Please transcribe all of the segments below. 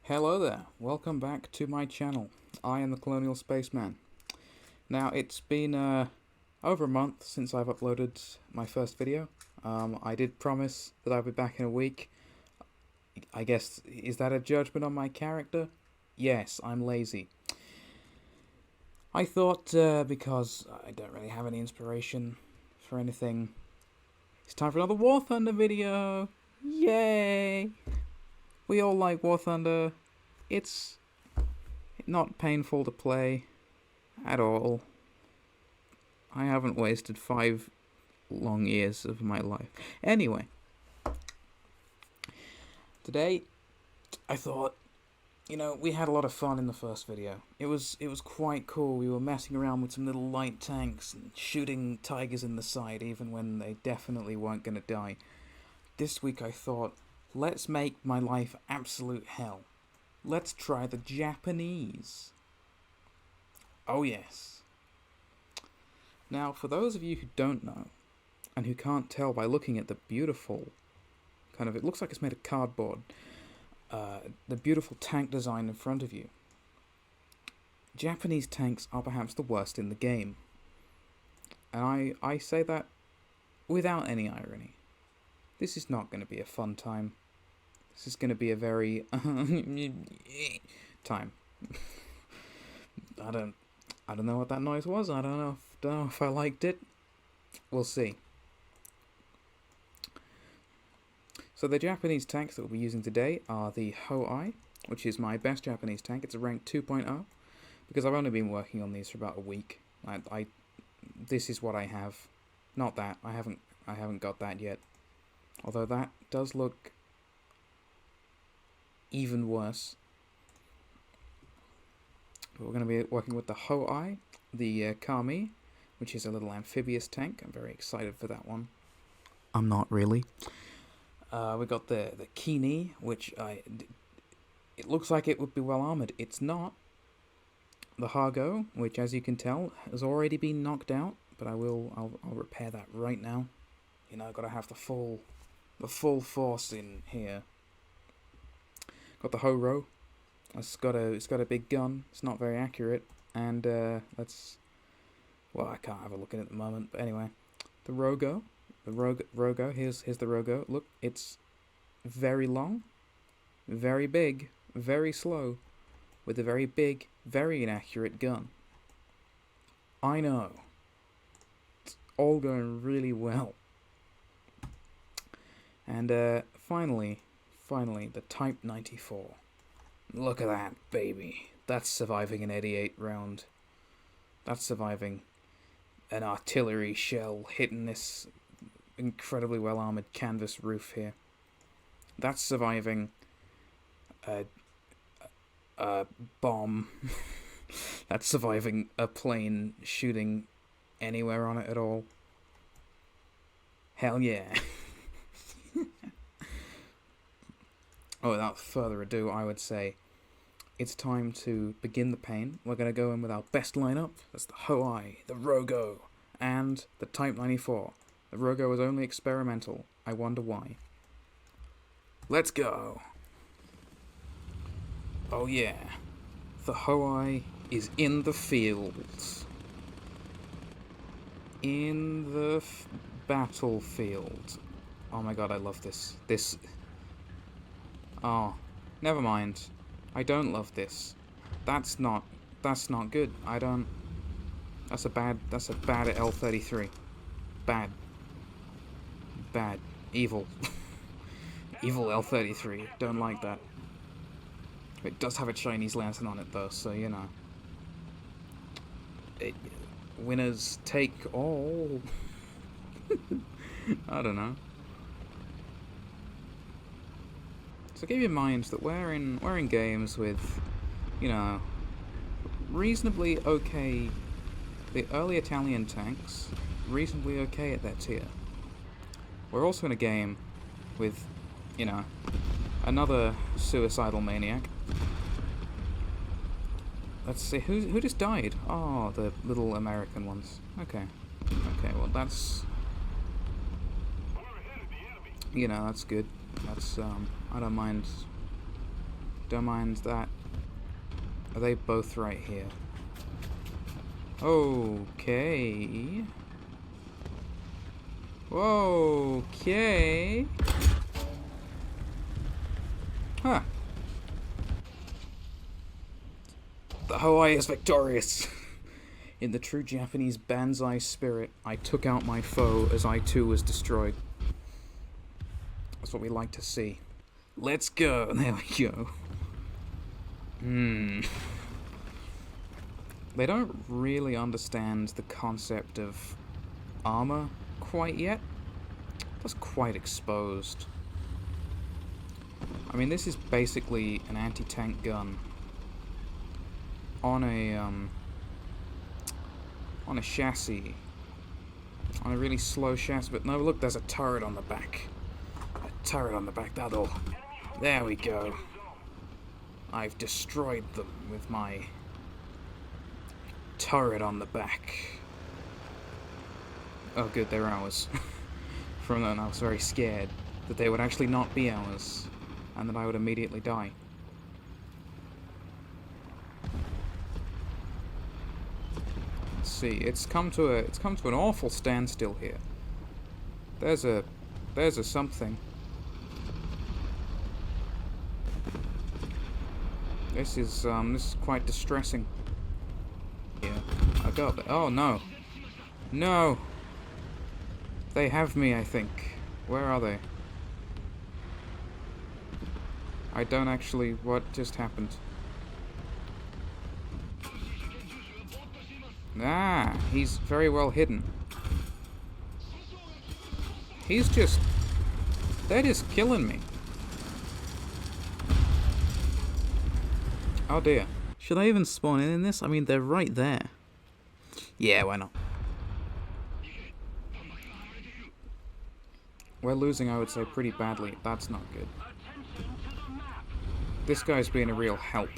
Hello there, welcome back to my channel. I am the Colonial Spaceman. Now, it's been over a month since I've uploaded my first video. I did promise that I'd be back in a week. I guess, is that a judgment on my character? Yes, I'm lazy. I thought, because I don't really have any inspiration for anything, it's time for another War Thunder video! Yay! We all like War Thunder. It's not painful to play at all. I haven't wasted 5 long years of my life. Anyway, today I thought, we had a lot of fun in the first video. It was quite cool. We were messing around with some little light tanks and shooting tigers in the side even when they definitely weren't going to die. This week I thought, let's make my life absolute hell. Let's try the Japanese. Oh yes. Now, for those of you who don't know, and who can't tell by looking at the beautiful, it looks like it's made of cardboard, the beautiful tank design in front of you, Japanese tanks are perhaps the worst in the game. And I say that without any irony. This is not going to be a fun time. This is going to be a very time. I don't know what that noise was. I don't know if I liked it. We'll see. So the Japanese tanks that we'll be using today are the Ho-I, which is my best Japanese tank. It's a rank 2.0 because I've only been working on these for about a week. This is what I have. Not that. I haven't got that yet. Although that does look even worse. But we're going to be working with the Ho-I, the Kami, which is a little amphibious tank. I'm very excited for that one. I'm not really. We got the Kini, which it looks like it would be well armored. It's not. The Hago, which as you can tell has already been knocked out, but I'll repair that right now. I've got to have the full force in here. Got the Ho-Ro. It's got a big gun. It's not very accurate, and I can't have a look at it at the moment. But anyway, the Rogo. The Rogo. Here's the Rogo. Look, it's very long, very big, very slow, with a very big, very inaccurate gun. I know. It's all going really well. And finally, the Type 94. Look at that, baby. That's surviving an 88 round. That's surviving an artillery shell hitting this incredibly well-armored canvas roof here. That's surviving a bomb. That's surviving a plane shooting anywhere on it at all. Hell yeah. Oh, without further ado, I would say it's time to begin the pain. We're going to go in with our best lineup. That's the Ho-I, the Rogo, and the Type 94. The Rogo is only experimental. I wonder why. Let's go. Oh yeah. The Ho-I is in the fields. In the battlefield. Oh my god, I love this. Oh, never mind. I don't love this. That's not good. That's a bad L-33. Bad. Evil. Evil L-33. Don't like that. It does have a Chinese lantern on it though, so winners take all. I don't know. So keep in mind that we're in games with, reasonably okay. The early Italian tanks, reasonably okay at that tier. We're also in a game with, another suicidal maniac. Let's see, who just died? Oh, the little American ones. Okay, well that's, that's good. That's, I don't mind Don't mind that. Are they both right here? Okay. Okay. Huh. The Hawaii is victorious. In the true Japanese Banzai spirit, I took out my foe as I too was destroyed. That's what we like to see. Let's go. There we go. They don't really understand the concept of armor quite yet. That's quite exposed. I mean, this is basically an anti-tank gun on a chassis, on a really slow chassis. But no, look, there's a turret on the back. A turret on the back. That'll. There we go. I've destroyed them with my turret on the back. Oh, good, they're ours. From then, I was very scared that they would actually not be ours, and that I would immediately die. Let's see. It's come to an awful standstill here. There's a something. This is quite distressing. Yeah, I got it. Oh no, no! They have me, I think. Where are they? I don't actually. What just happened? Ah, he's very well hidden. He's just. They're just killing me. Oh dear. Should I even spawn in this? I mean, they're right there. Yeah, why not? We're losing, I would say, pretty badly. That's not good. This guy's being a real help.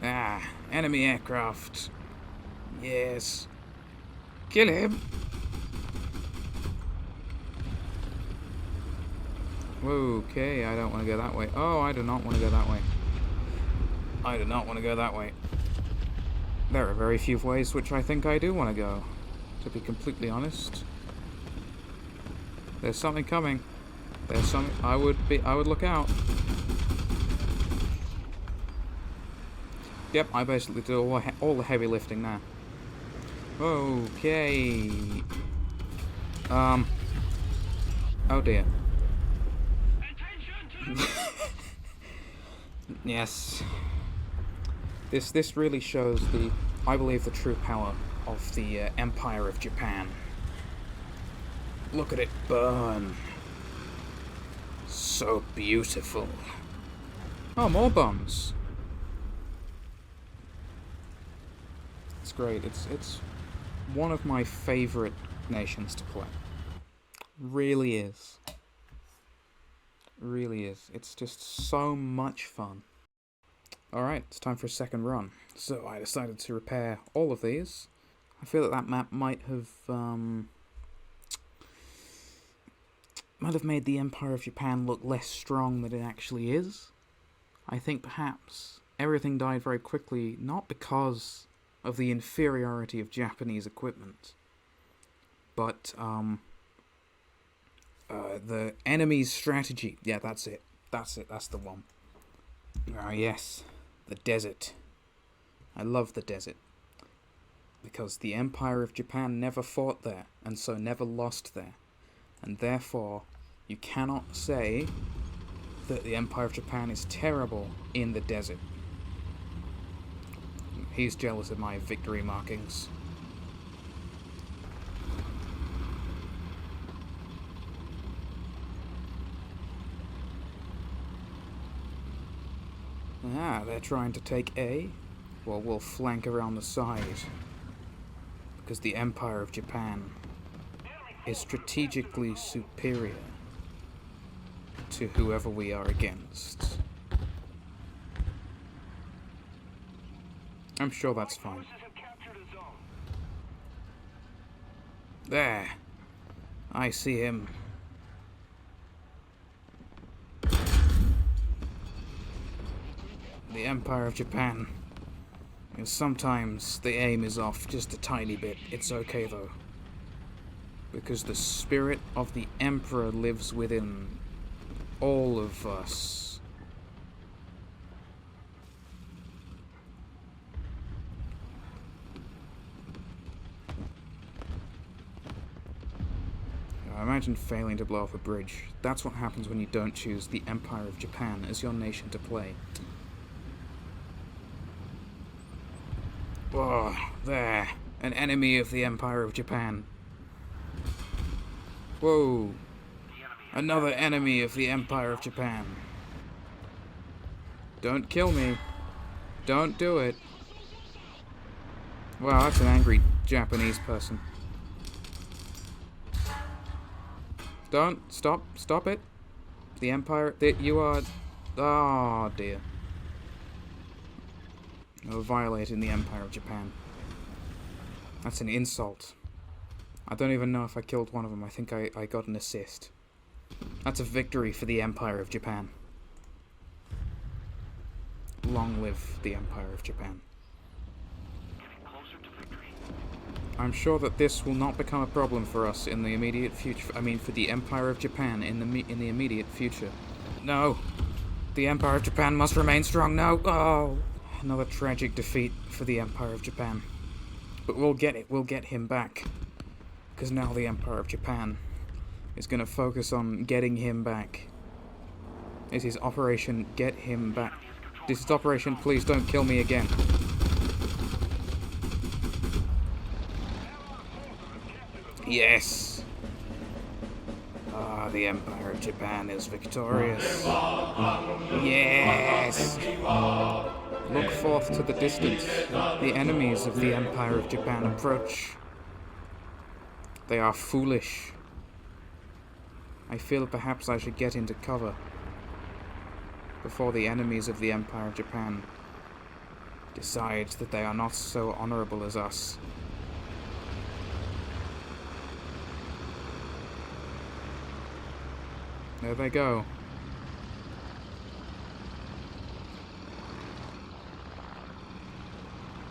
Ah, enemy aircraft. Yes. Kill him. Okay, I don't want to go that way. Oh, I do not want to go that way. I do not want to go that way. There are very few ways which I think I do want to go, to be completely honest. There's something coming. There's something. I would look out. Yep, I basically do all the heavy lifting now. Okay. Oh dear. Yes. This really shows I believe, the true power of the Empire of Japan. Look at it burn. So beautiful. Oh, more bombs. It's great. It's one of my favorite nations to play. Really is. Really is. It's just so much fun. Alright, it's time for a second run. So I decided to repair all of these. I feel that map might have made the Empire of Japan look less strong than it actually is. I think perhaps everything died very quickly, not because of the inferiority of Japanese equipment, but the enemy's strategy. Yeah, that's it. That's the one. Ah, yes. The desert. I love the desert. Because the Empire of Japan never fought there, and so never lost there. And therefore, you cannot say that the Empire of Japan is terrible in the desert. He's jealous of my victory markings. Ah, they're trying to take A. Well, we'll flank around the side. Because the Empire of Japan is strategically superior to whoever we are against. I'm sure that's fine. There. I see him. The Empire of Japan. And sometimes the aim is off just a tiny bit. It's okay though. Because the spirit of the Emperor lives within all of us. Imagine failing to blow up a bridge. That's what happens when you don't choose the Empire of Japan as your nation to play. Oh, there. An enemy of the Empire of Japan. Whoa. Another enemy of the Empire of Japan. Don't kill me. Don't do it. Wow, that's an angry Japanese person. Don't. Stop it. The Empire... You are... Oh, dear. You're violating the Empire of Japan. That's an insult. I don't even know if I killed one of them. I think I got an assist. That's a victory for the Empire of Japan. Long live the Empire of Japan. I'm sure that this will not become a problem for us in the immediate future. I mean, for the Empire of Japan in the immediate future. No! The Empire of Japan must remain strong. No! Oh! Another tragic defeat for the Empire of Japan. But we'll get it. We'll get him back. Because now the Empire of Japan is going to focus on getting him back. This is Operation Get Him Back. This is Operation Please Don't Kill Me Again. Yes! Ah, the Empire of Japan is victorious. Yes! Look forth to the distance. The enemies of the Empire of Japan approach. They are foolish. I feel perhaps I should get into cover before the enemies of the Empire of Japan decide that they are not so honorable as us. There they go.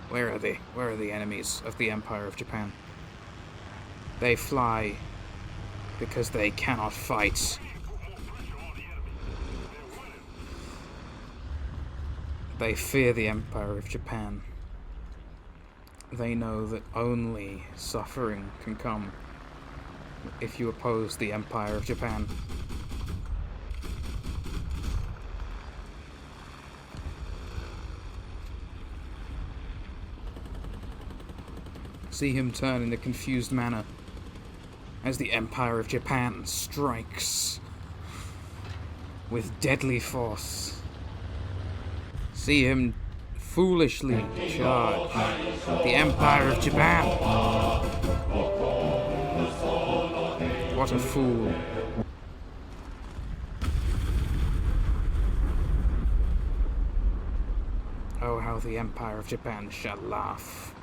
Where are they? Where are the enemies of the Empire of Japan? They fly because they cannot fight. They fear the Empire of Japan. They know that only suffering can come if you oppose the Empire of Japan. See him turn in a confused manner as the Empire of Japan strikes with deadly force. See him foolishly charge the Empire of Japan. What a fool. Oh, how the Empire of Japan shall laugh.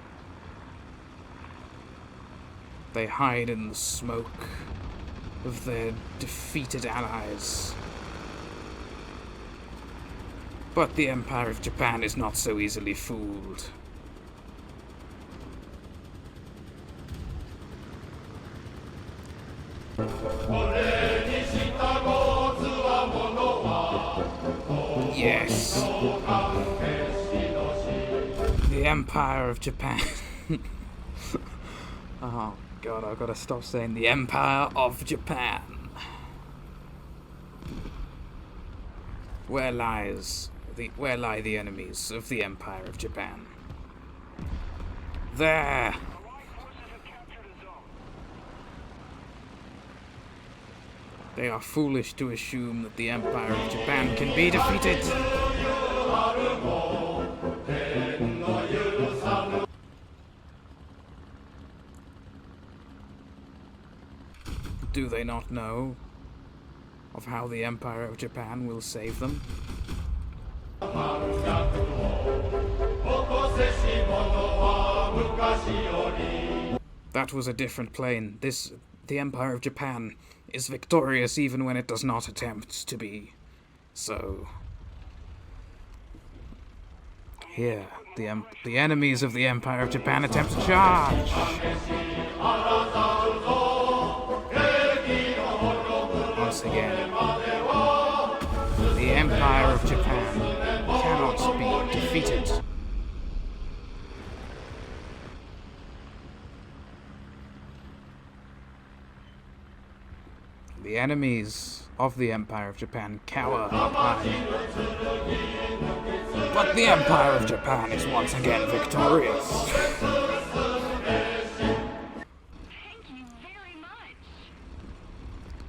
They hide in the smoke of their defeated allies. But the Empire of Japan is not so easily fooled. Yes. The Empire of Japan. Oh God, I've got to stop saying the Empire of Japan. Where lie the enemies of the Empire of Japan? There! They are foolish to assume that the Empire of Japan can be defeated. Do they not know of how the Empire of Japan will save them? That was a different plane. The Empire of Japan is victorious even when it does not attempt to be so. Here, the enemies of the Empire of Japan attempt to charge. Once again, the Empire of Japan cannot be defeated. The enemies of the Empire of Japan cower up high. But the Empire of Japan is once again victorious. Thank you very much.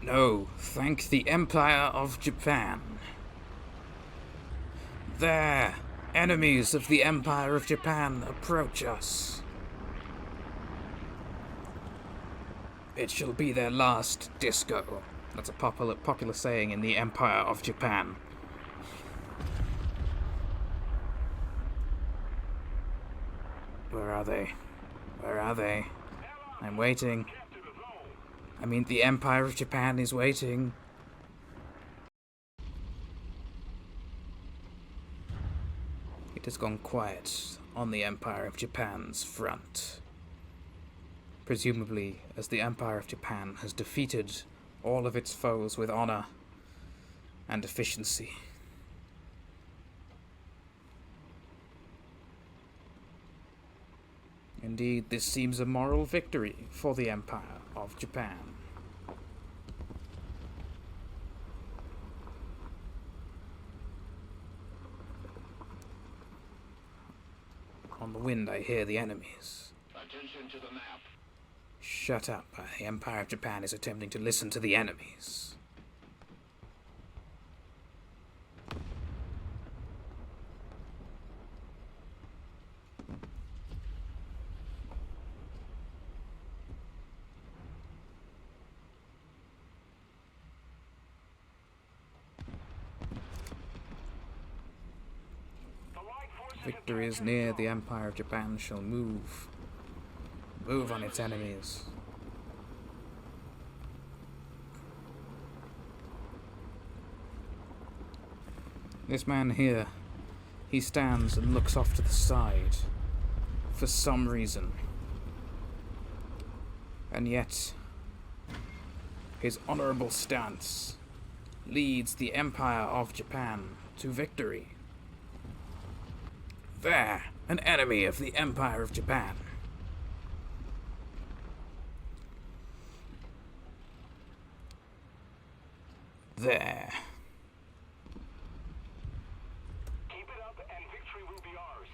No, thank the Empire of Japan. There, enemies of the Empire of Japan approach us. It shall be their last disco. That's a popular saying in the Empire of Japan. Where are they? Where are they? I'm waiting. I mean, the Empire of Japan is waiting. It has gone quiet on the Empire of Japan's front. Presumably, as the Empire of Japan has defeated all of its foes with honor and efficiency. Indeed, this seems a moral victory for the Empire of Japan. On the wind I hear the enemies. Attention to the map. Shut up. The Empire of Japan is attempting to listen to the enemies. Victory is near. The Empire of Japan shall move. Move on its enemies. This man here, he stands and looks off to the side, for some reason. And yet, his honorable stance leads the Empire of Japan to victory. There, an enemy of the Empire of Japan. There. Keep it up and victory will be ours.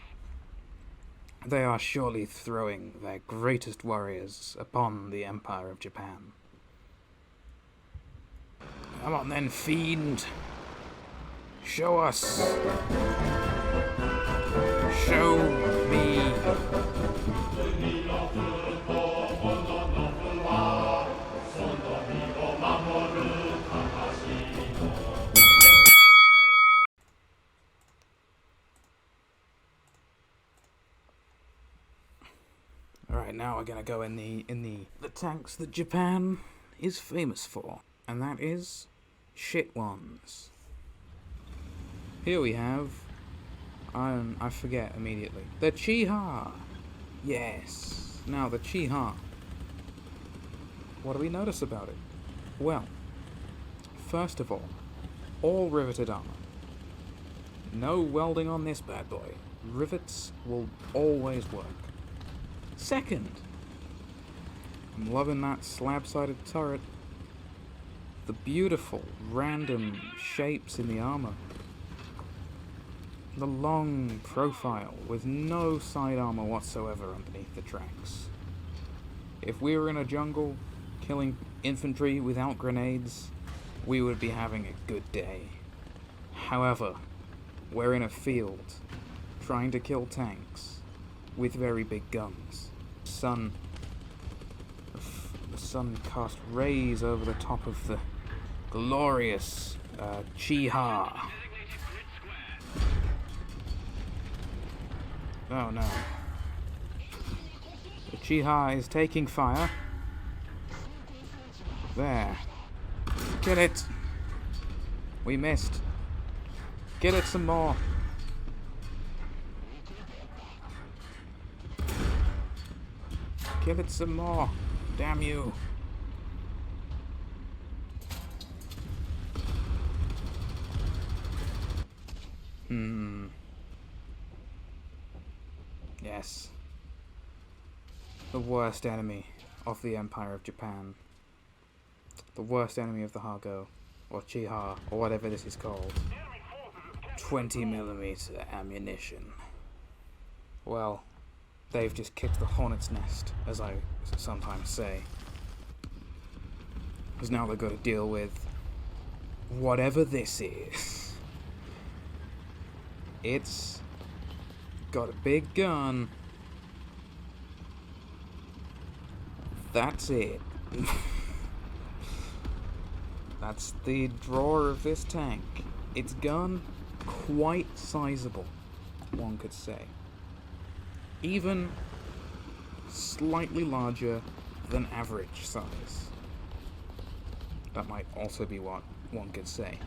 They are surely throwing their greatest warriors upon the Empire of Japan. Come on then, fiend. Show us. Show me. Alright, now we're gonna go in the tanks that Japan is famous for, and that is shit ones. Here we have I forget immediately. The Chiha! Yes. Now, the Chiha. What do we notice about it? Well, first of all riveted armor. No welding on this bad boy. Rivets will always work. Second, I'm loving that slab-sided turret. The beautiful, random shapes in the armor. The long profile with no side armor whatsoever underneath the tracks. If we were in a jungle killing infantry without grenades, we would be having a good day. However, we're in a field trying to kill tanks with very big guns. The sun cast rays over the top of the glorious Chiha. Oh no. The Chiha is taking fire. There. Get it! We missed. Get it some more. Give it some more. Damn you. Yes. The worst enemy of the Empire of Japan. The worst enemy of the Hago, or Chiha, or whatever this is called. 20mm ammunition. Well, they've just kicked the hornet's nest, as I sometimes say. Because now they've got to deal with whatever this is. It's got a big gun. That's it. That's the draw of this tank. Its gun, quite sizable, one could say. Even slightly larger than average size. That might also be what one could say.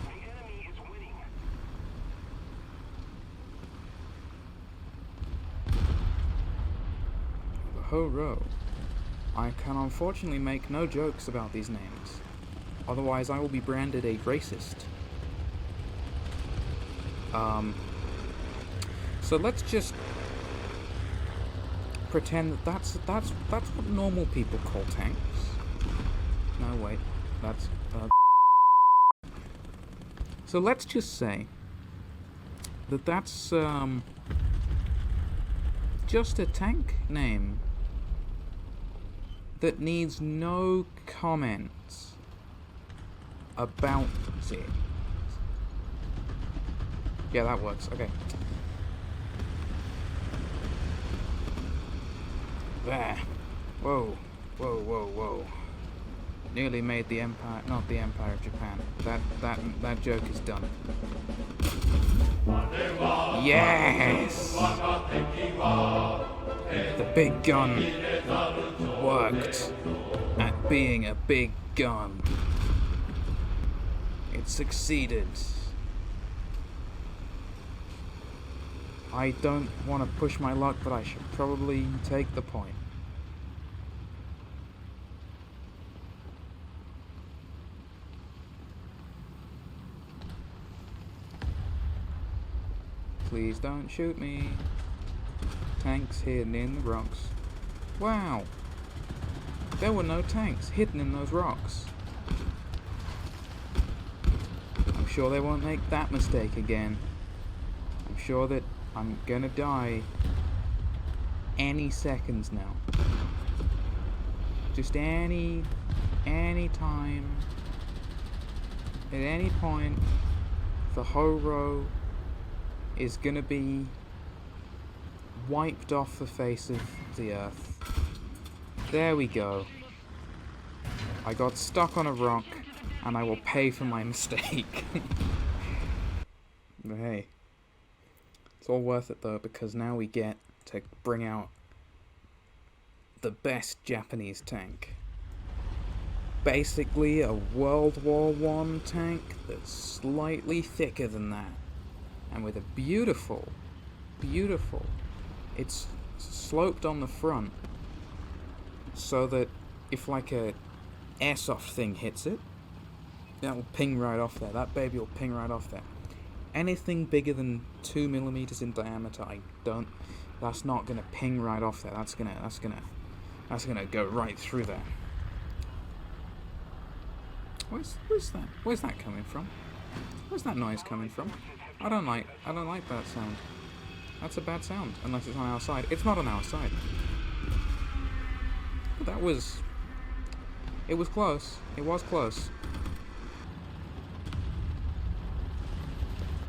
The enemy is winning. The Ho-Ro. I can unfortunately make no jokes about these names. Otherwise I will be branded a racist. So let's just pretend that that's what normal people call tanks. No, wait, that's so let's just say that that's just a tank name that needs no comments about it. Yeah, that works. Okay. There. Whoa. Whoa, whoa, whoa. Nearly made the Empire, not the Empire of Japan. That joke is done. Yes! The big gun worked at being a big gun. It succeeded. I don't want to push my luck, but I should probably take the point. Please don't shoot me. Tanks hidden in the rocks. Wow! There were no tanks hidden in those rocks. I'm sure they won't make that mistake again. I'm sure that I'm gonna die any seconds now. Just any time, at any point, the Ho-Ro is gonna be wiped off the face of the earth. There we go. I got stuck on a rock, and I will pay for my mistake. But hey, it's all worth it though, because now we get to bring out the best Japanese tank. Basically a World War I tank that's slightly thicker than that, and with a beautiful, it's sloped on the front, so that if like a airsoft thing hits it, that will ping right off there. That baby will ping right off there. Anything bigger than 2mm in diameter, that's not gonna ping right off there. That's gonna go right through there. Where's that coming from? Where's that noise coming from? I don't like that sound. That's a bad sound, unless it's on our side. It's not on our side. But it was close. It was close.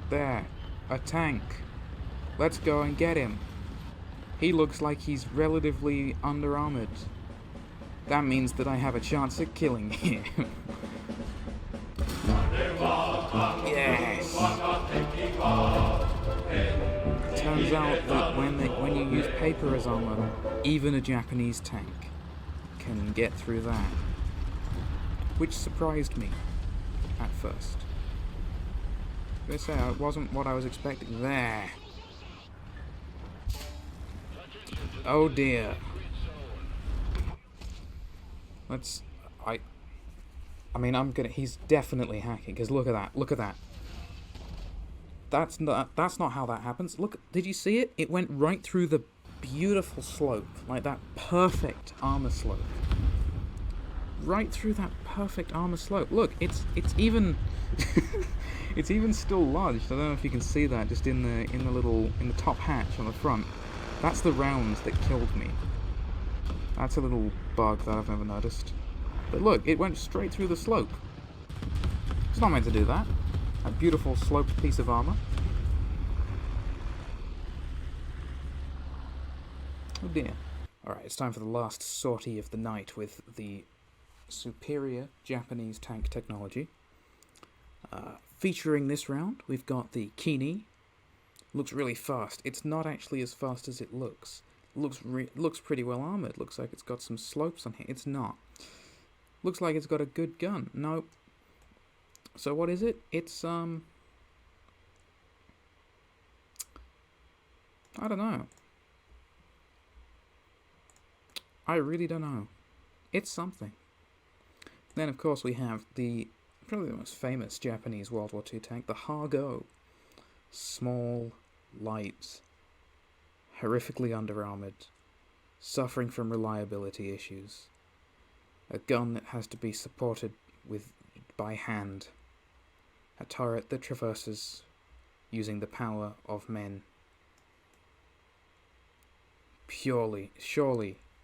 There, a tank. Let's go and get him. He looks like he's relatively under-armored. That means that I have a chance at killing him. Yes! turns out that when you use paper as armor, even a Japanese tank can get through that, which surprised me at first. I say it wasn't what I was expecting. There. Oh dear. Let's. I mean, He's definitely hacking. Because look at that. Look at that. That's not how that happens. Look. Did you see it? It went right through the beautiful slope, like that perfect armor slope. Right through that perfect armor slope. Look, it's even. It's even still lodged. I don't know if you can see that just in the top hatch on the front. That's the round that killed me. That's a little bug that I've never noticed. But look, it went straight through the slope. It's not meant to do that. A beautiful sloped piece of armor. Oh dear. Alright, it's time for the last sortie of the night with the superior Japanese tank technology. Featuring this round, we've got the Kini. Looks really fast. It's not actually as fast as it looks. Looks pretty well armored. Looks like it's got some slopes on here. It's not. Looks like it's got a good gun. Nope. So what is it? It's I don't know. I really don't know. It's something. Then of course we have probably the most famous Japanese World War II tank, the Hago. Small, light, horrifically under-armored, suffering from reliability issues. A gun that has to be supported by hand. A turret that traverses using the power of men. Surely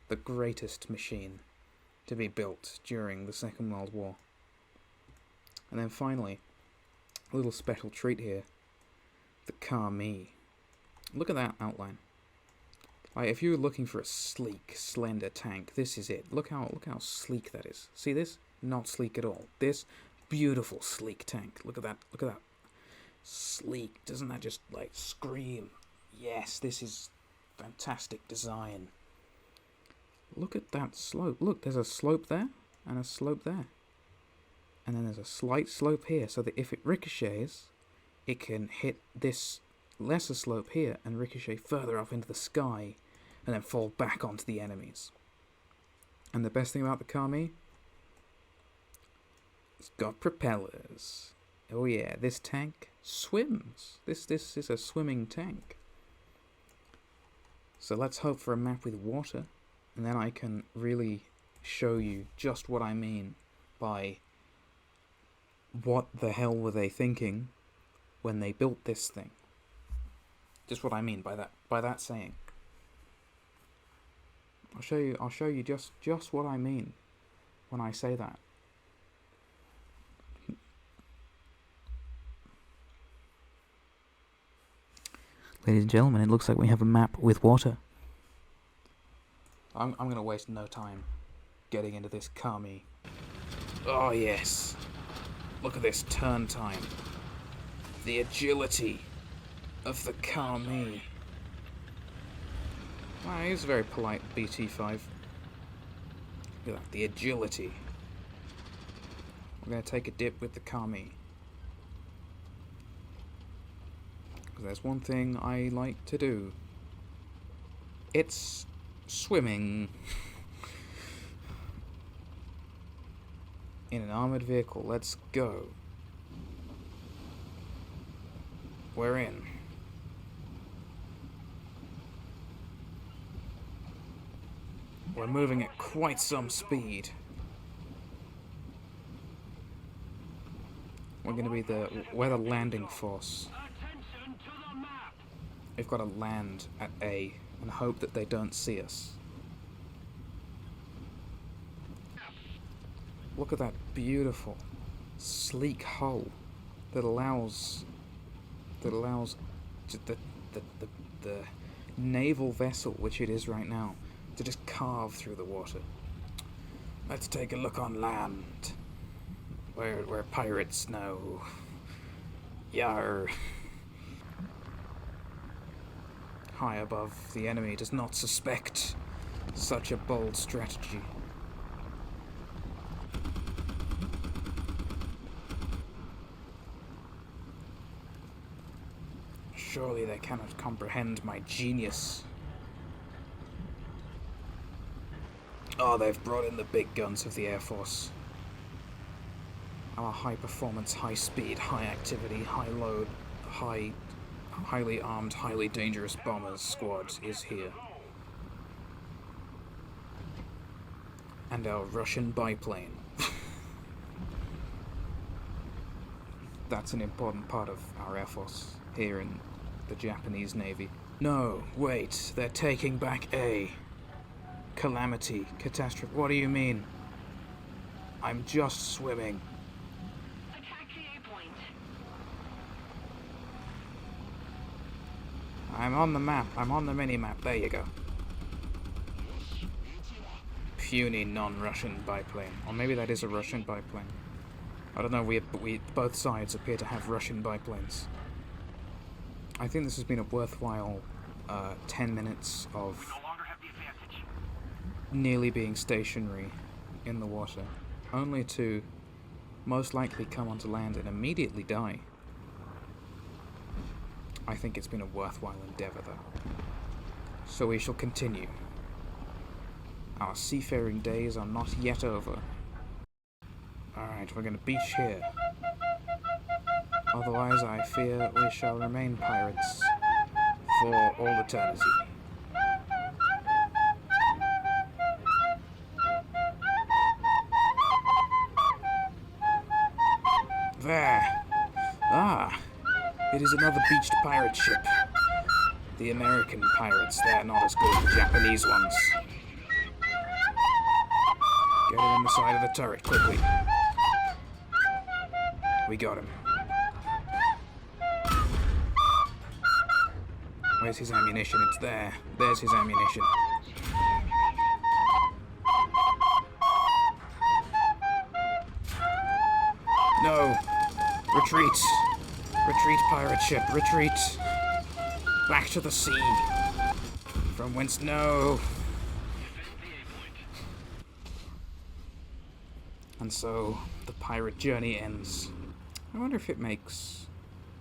the greatest machine to be built during the Second World War. And then finally, a little special treat here. The Kami. Look at that outline. Like, if you're looking for a sleek, slender tank, this is it. Look how sleek that is. See this? Not sleek at all. This beautiful, sleek tank. Look at that. Look at that. Sleek. Doesn't that just, like, scream? Yes, this is fantastic design. Look at that slope. Look, there's a slope there and a slope there. And then there's a slight slope here, so that if it ricochets, it can hit this lesser slope here and ricochet further up into the sky and then fall back onto the enemies. And the best thing about the Kami, it's got propellers. Oh yeah, this tank swims. This is a swimming tank. So let's hope for a map with water, and then I can really show you just what I mean by what the hell were they thinking when they built this thing. Just what I mean by that saying. I'll show you just what I mean when I say that. Ladies and gentlemen, it looks like we have a map with water. I'm gonna waste no time getting into this Kami. Oh yes. Look at this turn time. The agility of the Kami. Wow, he's a very polite BT5. Look at that, the agility. We're going to take a dip with the Kami. Because there's one thing I like to do. It's swimming. In an armored vehicle. Let's go. We're in. We're moving at quite some speed. We're going to be we're the landing force. We've got to land at A and hope that they don't see us. Look at that beautiful, sleek hull that allows the naval vessel, which it is right now, to just carve through the water. Let's take a look on land, where pirates know. Yar. high above the enemy does not suspect such a bold strategy. Surely they cannot comprehend my genius. Oh, they've brought in the big guns of the Air Force. Our high-performance, high-speed, high-activity, high-load, highly armed, highly dangerous bombers squad is here. And our Russian biplane. That's an important part of our Air Force here in the Japanese Navy. No, wait, they're taking back A. Calamity, catastrophe. What do you mean? I'm just swimming. Attack the A point. I'm on the map. I'm on the mini-map. There you go. Puny non-Russian biplane. Or maybe that is a Russian biplane. I don't know, we both sides appear to have Russian biplanes. I think this has been a worthwhile 10 minutes of No longer have the advantage. nearly being stationary in the water, only to most likely come onto land and immediately die. I think it's been a worthwhile endeavour, though. So we shall continue. Our seafaring days are not yet over. Alright, we're gonna beach here. Otherwise, I fear we shall remain pirates for all eternity. There! Ah! It is another beached pirate ship. The American pirates, they're not as good as the Japanese ones. Get him in the side of the turret, quickly. We got him. Where's his ammunition? It's there. There's his ammunition. No! Retreat! Retreat, pirate ship, retreat! Back to the sea! From whence... No! And so, the pirate journey ends. I wonder if it makes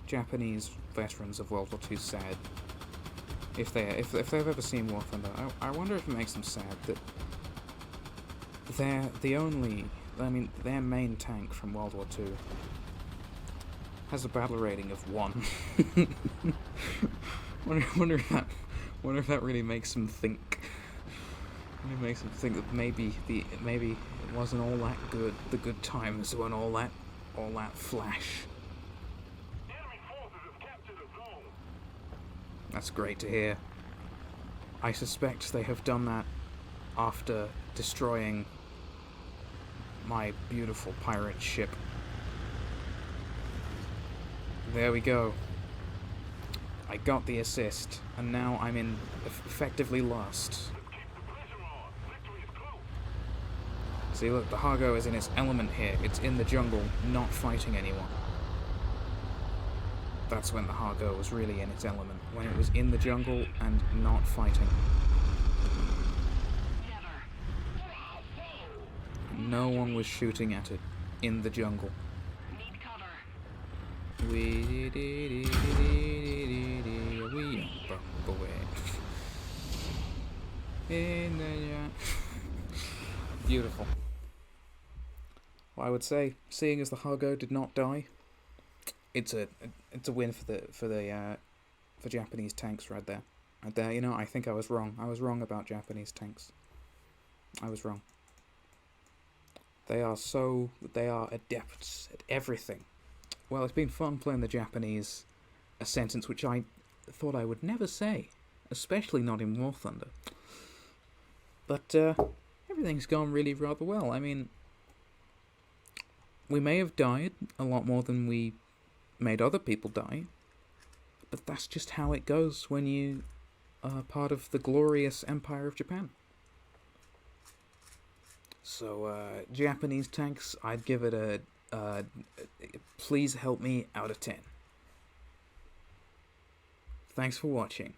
Japanese veterans of World War II sad. If they've ever seen War Thunder, I wonder if it makes them sad that they're the only... I mean, their main tank from World War II has a battle rating of 1. wonder if that really makes them think. It makes them think that maybe it wasn't all that good. The good times weren't all that flash. Enemy forces have captured a zone. That's great to hear. I suspect they have done that after destroying my beautiful pirate ship. There we go. I got the assist, and now I'm effectively lost. Keep the pressure on. Victory is close. See, look, the Hargo is in its element here. It's in the jungle, not fighting anyone. That's when the Hargo was really in its element. When it was in the jungle and not fighting. No one was shooting at it in the jungle. Need cover. We bump away. Beautiful. Well, I would say, seeing as the Hargo did not die, it's a win for Japanese tanks right there. Right there, you know, I think I was wrong. I was wrong about Japanese tanks. I was wrong. They are adepts at everything. Well, it's been fun playing the Japanese, a sentence which I thought I would never say, especially not in War Thunder. But everything's gone really rather well. I mean, we may have died a lot more than we made other people die, but that's just how it goes when you are part of the glorious Empire of Japan. So, Japanese tanks, I'd give it a please help me out of 10. Thanks for watching.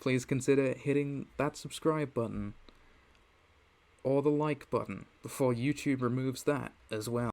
please consider hitting that subscribe button or the like button before YouTube removes that as well.